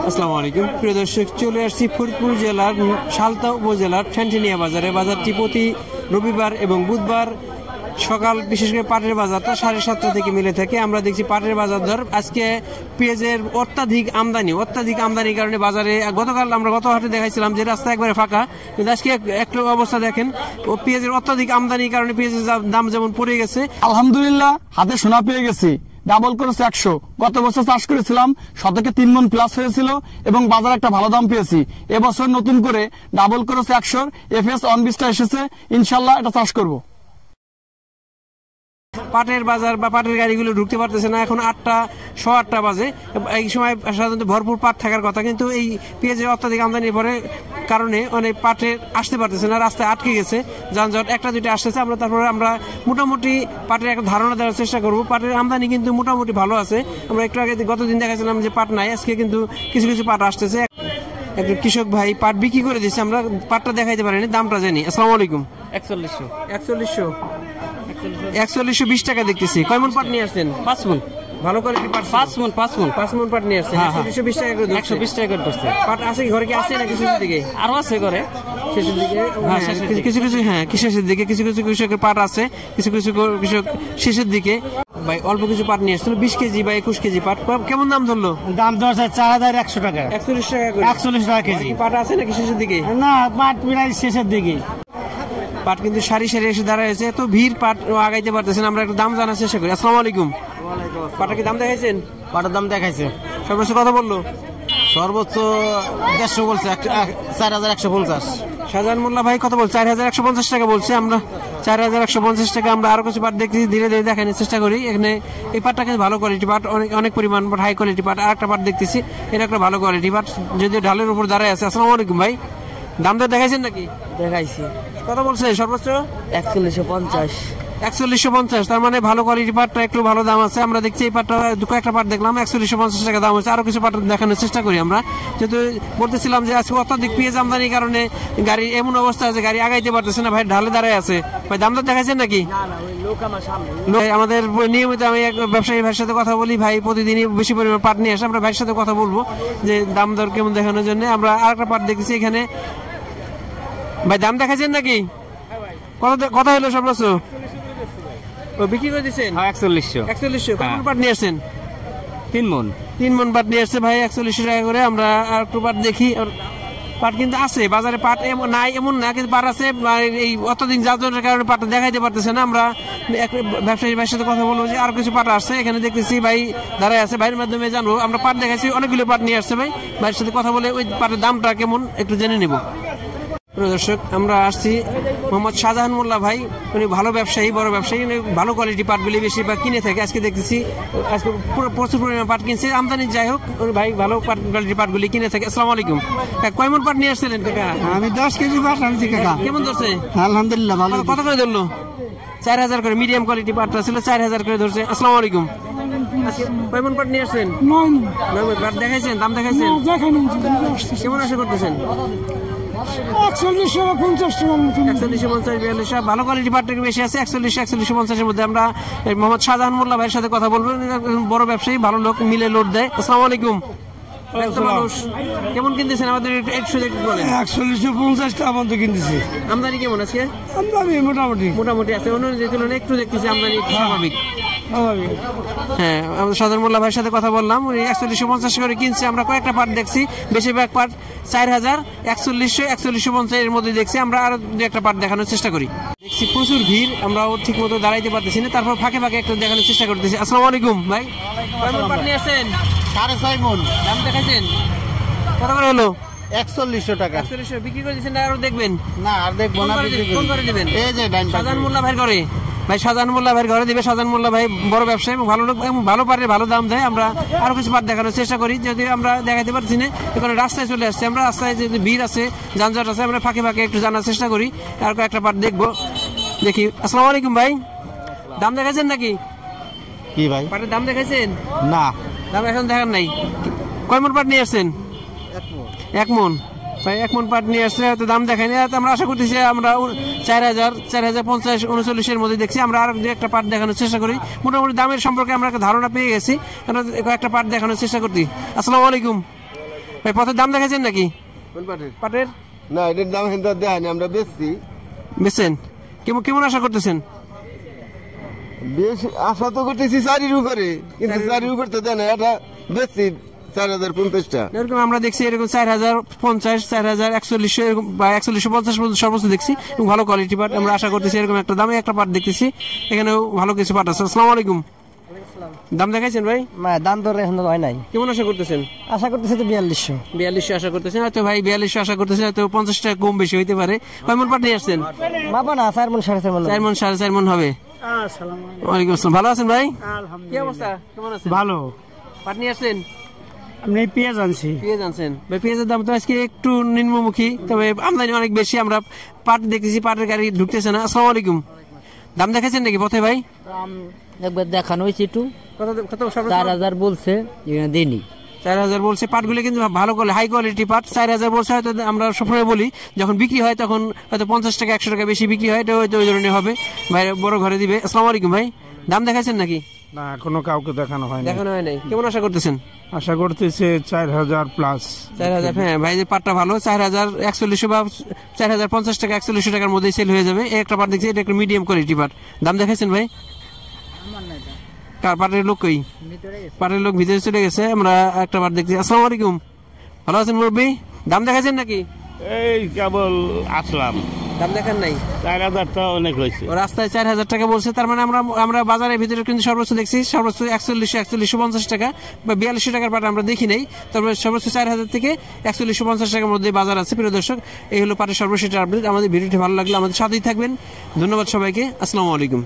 আসসালামু আলাইকুম প্রিয় দর্শক, চলে আসছি ফরিদপুর জেলার সালতা উপজেলার ঠ্যানঠেনিয়া বাজারে। বাজারটি প্রতি রবিবার এবং বুধবার সকাল বিশেষ করে পাটের বাজারটা 7:30 থেকে মিলে থাকে। আমরা দেখছি পাটের বাজার দর আজকে পেঁয়াজের অত্যাধিক আমদানির কারণে বাজারে গতকাল আমরা গত হাটে দেখাইছিলাম যে রাস্তা একবারে ফাঁকা, কিন্তু আজকে একটু অবস্থা দেখেন পেঁয়াজের অত্যাধিক আমদানির কারণে পেঁয়াজের দাম যেমন পড়ে গেছে। আলহামদুলিল্লাহ হাতে সোনা পেয়ে গেছি, ডাবল করেছে 100। গত বছর চাষ করেছিলাম শতকে 3 মণ প্লাস হয়েছিল এবং বাজারে একটা ভালো দাম পেয়েছি। এবছর নতুন করে ডাবল করেছে 100, FS 19টা এসেছে, ইনশাল্লাহ এটা চাষ করব। পাটের বাজার বা পাটের গাড়িগুলো ঢুকতে পারতেছে না, এখন 8:08 বাজে। এই সময় সাধারণত ভরপুর পাট থাকার কথা, কিন্তু এই পেঁয়াজের অত্যাধিক আমদানির পরে কারণে অনেক পাটে আসতে পারতেছে না, রাস্তায় আটকে গেছে, যানজট একটা দুইটা আসতেছে। তারপরে আমরা মোটামুটি পাটের একটা ধারণা দেওয়ার চেষ্টা করবো। পাটের আমদানি কিন্তু মোটামুটি ভালো আছে। আমরা একটু আগে গতদিন দেখাছিলাম যে পাট নাই, আজকে কিন্তু কিছু কিছু পাট আসতেছে। একটা কৃষক ভাই পাট বিক্রি করে দিচ্ছে, আমরা পাটটা দেখাইতে পারিনি, দামটা জানি। আসসালামু আলাইকুম। 4120 টাকা দেখতেছি। কয় মণ পাট নিয়ে আসছেন? 5 মণ। ভালো কোয়ালিটি পাট 5 মণ পাট নিয়ে আসছেন। 120 টাকা করে 120 টাকা করে ধরছে। পাট আছে ঘরে কি আছে না শেষের দিকে? আরো আছে ঘরে শেষের দিকে কিছু কিছু, হ্যাঁ কি শেষের দিকে কিছু কিছু কৃষকের পাট আছে, কিছু কিছু কৃষক শেষের দিকে। ভাই অল্প কিছু পাট নিয়ে আসছিল, 20 কেজি বা 21 কেজি পাট। কেমন দাম ধরলো? দাম ধরছে 4100 টাকা। 41 টাকা করে। 41 টাকা কেজি। পাট আছে নাকি শেষের দিকে? না, পাট প্রায় শেষের দিকে। পাট কিন্তু সারি সারি এসে দাঁড়াইছে, এত ভিড় পাট আগাইতে পারতেছেন। আমরা একটু দাম জানার চেষ্টা করি। আসসালামু আলাইকুম। পাটের কি দাম দেখাইছেন? পাটের দাম দেখাইছে। সর্বোচ্চ কত বললো? সর্বোচ্চ 150 বলছে, 4150। শাহজাহান মোল্লা ভাই কত বলছে? 4150 টাকা বলছে। আমরা 4150 টাকা। আমরা আরো কিছু পাট দেখছি, ধীরে ধীরে দেখানোর চেষ্টা করি। এখানে এই পাটটা কিন্তু ভালো কোয়ালিটি পাট, অনেক পরিমাণ পাট, হাই কোয়ালিটি পাট। আর একটা পাট দেখতেছি, এটা একটা ভালো কোয়ালিটি পাট, যদিও ঢালের উপর দাঁড়ায় আছে। আসসালামু আলাইকুম ভাই, দাম দর দেখাইছেন নাকি? দেখাইছি। কত বলছে সর্বোচ্চ? 4150। 4150। তার মানে ভালো কোয়ালিটি পাটটা একটু ভালো দাম আছে। আমরা দেখছি এই পাটটা কয়েকটা পাট দেখলাম 4150 টাকা দাম হচ্ছে। আরো কিছু পাট দেখানোর চেষ্টা করি আমরা, যেহেতু বলতেছিলাম যে আজকে অত্যাধিক পেঁয়াজ আমদানির কারণে গাড়ি এমন অবস্থা আছে, গাড়ি আগাইতে পারতেছে না। ভাই ঢালে দাঁড়ায় আছে। ভাই দাম দর দেখাইছেন নাকি? আমাদের নিয়মিত আমি এক ব্যবসায়ী ভাইয়ের সাথে কথা বলি, ভাই প্রতিদিনই বেশি পরিমাণ পাট নিয়ে আসে। আমরা ভাইয়ের সাথে কথা বলবো যে দাম দর কেমন দেখানোর জন্য। আমরা আর একটা পাট দেখছি এখানে। ভাই দাম দেখাইছেন নাকি? কত হলো সর্বোচ্চ? বিক্রি করে দিচ্ছেন? 4100। কোন পাট নিয়ে আসছেন? 3 মণ। 3 মণ পাট নিয়ে আসছে ভাই 4100 টাকা করে। আমরা আর একটু পাট দেখি। পাট কিন্তু আছে বাজারে, পাট নাই এমন না, কিন্তু পাট আছে। এই অতদিন যানজটের কারণে পাটটা দেখাইতে পারতেছে না। আমরা ব্যবসায়ী ভাইয়ের সাথে কথা বলবো যে আরো কিছু পাট আসছে। এখানে দেখতেছি ভাই দাঁড়ায় আছে, ভাইয়ের মাধ্যমে জানবো। আমরা পাট দেখাইছি, অনেকগুলো পাট নিয়ে আসছে ভাই। ভাইয়ের সাথে কথা বলে ওই পাটের দামটা কেমন একটু জেনে নেব। দর্শক, আমরা আসছি মোহাম্মদ শাহজাহান মোল্লা ভাই, উনি ভালো ব্যবসায়ী, বড় ব্যবসায়ী, ভালো কোয়ালিটি পাটগুলি বেশিরভাগ কিনে থাকে। আজকে দেখতেছি আজকে প্রচুর পরিমাণে পাট কিনছে, আমদানি যাই হোক উনি ভাই ভালো কোয়ালিটি পাটগুলি কিনে থাকে। আসসালামু আলাইকুম। কয় মণ পাট নিয়ে আসছিলেন কাকা? আমি 10 কেজি পাট আনছি কাকা। কেমন ধরছে? আলহামদুলিল্লাহ ভালো। কত করে ধরলো? 4000 করে। মিডিয়াম কোয়ালিটি পাটটা ছিল, 4000 করে ধরছে। আসসালামু আলাইকুম। কয় মণ পাট নিয়ে আসছেন? 9 মণ পাট দেখাইছেন? দাম দেখাইছেন? কেমন আশা করতেছেন? 4150 ভালো কোয়ালিটি পাট বেশি আছে। 4150 মধ্যে আমরা মোহাম্মদ শাহজাহান মোল্লা ভাইয়ের সাথে কথা বলবো, বড় ব্যবসায়ী, ভালো লোক, মিলে লোড দেয়। আসসালামু আলাইকুম। মানুষ কেমন কিনতেছেন আমাদের একটু বলেন? 4150 টাকা পর্যন্ত কিনতেছি। আমদানি কেমন আছে? আমদানি মোটামুটি আছে, অন্য তুলনায় একটু দেখতেছি আমদানি স্বাভাবিক। হ্যাঁ, শাহজাহান মোল্লা ভাইয়ের সাথে কথা বললাম, উনি 4150 করে কিনছে। আমরা কয়েকটা পাট দেখছি, বেশিরভাগ পাট 4000, 4150 এর মধ্যে দেখছি। আমরা আরো দু একটা পাট দেখানোর চেষ্টা করি। দেখছি প্রচুর ভিড়, আমরা ঠিক মতো দাঁড়াইতে পারতেছি না, তারপর ফাঁকে ফাঁকে একটা দেখানোর চেষ্টা করতেছি। আসসালামু আলাইকুম ভাই, পাট নিয়ে আসছেন? 6.5 মণ। দাম দেখাইছেন? কত করে হলো? 4100 টাকা। 4100 বিক্রি করে দিচ্ছেন? আরো দেখবেন? না, আর দেখবো না। কোন করে দিবেন? এই যে শাহজাহান মোল্লা ভাইয়ের ঘরে। ভাই শাহজাহান মোল্লা ভাইয়ের ঘরে দিবে। শাহজাহান মোল্লা ভাই বড় ব্যবসায়ী এবং ভালো লোক, এবং ভালো পারে, ভালো দাম দেয়। আমরা আরো কিছু পাট দেখানোর চেষ্টা করি, যদি আমরা দেখাতে পারছি না। এখানে রাস্তায় চলে আসছে, আমরা রাস্তায় যদি ভিড় আছে, যানজট আছে, আমরা ফাঁকে ফাঁকে একটু জানার চেষ্টা করি। আর কয়েকটা পাট দেখবো, দেখি। আসসালামু আলাইকুম ভাই, দাম দেখাইছেন নাকি? কি ভাই পাটের দাম দেখাইছেন? না, দাম এখন দেখার নাই। কয় মণ পাট নিয়ে আসছেন? 1 মণ। ভাই 1 মণ পাট নিয়ে আসছে, হয়তো দাম দেখায়নি। আমরা আশা করতেছি আমরা 4000, 4050, 39 এর মধ্যে দেখছি। আমরা আর দু একটা পাট দেখানোর চেষ্টা করি। মোটামুটি দামের সম্পর্কে আমরা একটা ধারণা পেয়ে গেছি, আমরা একটা পাট দেখানোর চেষ্টা করছি। আসসালামু আলাইকুম। ভাই পথের দাম দেখাচ্ছেন নাকি কোন পাটের? পাটের? না এটার দাম কিন্তু দেয়নি, আমরা বেচছি। বেচছেন? কেমন কেমন আশা করতেছেন? বেশ আশা তো করতেছি 4-এর উপরে, কিন্তু 4-এর উপরে তো দেয় না। এটা বেচছি 4050টা। এরকম আমরা দেখছি এরকম 4050, 4140 এরকম বা 4150 পর্যন্ত সর্বোচ্চ দেখছি এবং ভালো কোয়ালিটি পাট। আমরা আশা করতেছি এরকম একটা দামে একটা পাট দেখতেছি, এখানেও ভালো কিছু পাট আছে। আসসালামু আলাইকুম। দাম দেখাইছেন ভাই? দাম দর এখন হয় নাই, কেমন আশা করতেছেন? আশা করতেছে তো 4200। 4200 আশা করতেছেন? হয়তো ভাই 4200 আশা করতেছেন, হয়তো 50 টাকা কম বেশি হইতে পারে। কয় মন পাট নিয়ে আসছেন? বাবা না 4 মন 4.5 মন। 4 মন 4.5 মন হবে। ওয়ালাইকুম আসসালাম। ভালো আছেন ভাই? কি অবস্থা, কেমন আছেন? ভালো। পাট নিয়ে আসছেন? আপনি পেঁয়াজ আনছি। পেঁয়াজ আনছেন ভাই? পেঁয়াজের দাম তো আজকে একটু নিম্নমুখী, তবে আমদানি অনেক বেশি। আমরা পাট দেখতেছি, পাটের গাড়ি ঢুকতেছে না। আসসালামু আলাইকুম। দাম দেখাচ্ছেন নাকি পথে ভাই? একবার দেখানো হয়েছে একটু, কত কত? 4000 বলছে, এখানে দেনি। 4000 বলছে। পাটগুলো কিন্তু ভালো কোয়ালিটি, হাই কোয়ালিটি পাট। 4000 বলছে। হয়তো আমরা সবসময় বলি যখন বিক্রি হয় তখন হয়তো 50 টাকা 100 টাকা বেশি বিক্রি হয়, এটা হয়তো ওই ধরনের হবে। ভাই বড় ঘরে দিবে। আসসালামু আলাইকুম ভাই। দাম দেখাচ্ছেন নাকি? না এখনো কাউকে দেখানো হয়নি। দেখানো হয় নাই। কেমন আশা করতেছেন? আশা করতেছে 4000 প্লাস। 4000? হ্যাঁ ভাই, যে পাটটা ভালো, 4140 বা 4050 টাকা 4100 টাকার মধ্যে সেল হয়ে যাবে। এই একটা পাট দেখছি, এটা একটা মিডিয়াম কোয়ালিটি পাট। দাম দেখাচ্ছেন ভাই? পাটের লোক কই? পাটের লোক ভিতরে চলে গেছে। আমরা একটা পাট দেখছি। আসসালামু আলাইকুম। ভালো আছেন মুরব্বী? দাম দেখাচ্ছেন নাকি? এই কেবল আসলাম। দাম দেখান নাই? 4000 টা অনেক হয়েছে। ও রাস্তায় 4000 টাকা বলছে। তার মানে আমরা বাজারের ভিতরে কিন্তু সর্বোচ্চ দেখছি সর্বোচ্চ 4150 টাকা বা 4200 টাকার পাট আমরা দেখি নাই। তারপরে সর্বোচ্চ 4000 থেকে 4150 টাকার মধ্যে বাজার আছে। প্রিয় দর্শক, এই হলো পাটের সর্বশেষ আপডেট। আমাদের ভিডিওটি ভালো লাগলে আমাদের সাথেই থাকবেন। ধন্যবাদ সবাইকে। আসসালামু আলাইকুম।